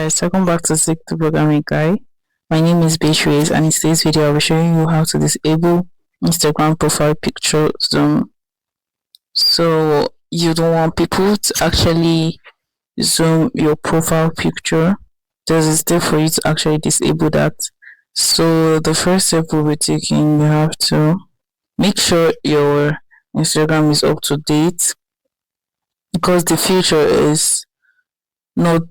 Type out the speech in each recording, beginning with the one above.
Guys, welcome back to Sick to Programming Guy. My name is Beatrice, and in today's video I'll be showing you how to disable Instagram profile picture zoom. So you don't want people to actually zoom your profile picture. There's a step for you to actually disable that. So the first step we'll be taking, you have to make sure your Instagram is up to date, because the feature is not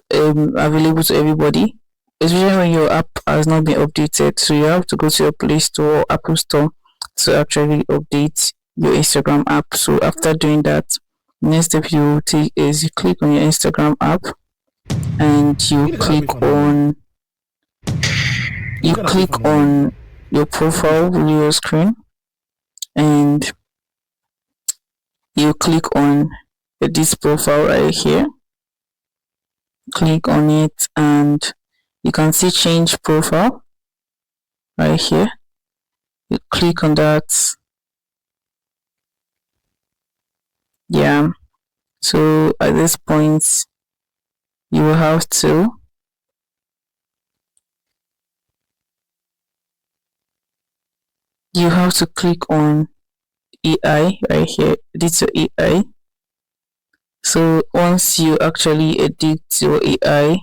available to everybody, especially when your app has not been updated. So you have to go to your Play Store or Apple Store to actually update your Instagram app. So after doing that, the next step you take is you click on your Instagram app and you click on your profile on your screen, and you click on this profile right here. Click on it and you can see change profile right here. You click on that. Yeah, so at this point you will have to click on AI right here. Edit your AI. So once you actually edit your AI,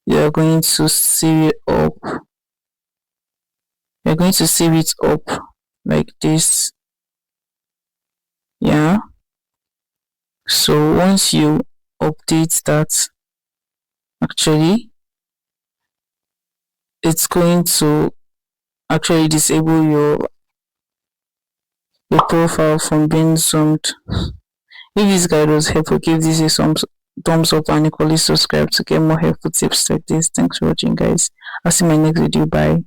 you are going to save it up. You're going to save it up like this. Yeah. So once you update that, actually it's going to actually disable your profile from being zoomed. If this guide was helpful, give this a thumbs up and equally subscribe to get more helpful tips like this. Thanks for watching, guys. I'll see you in my next video. Bye.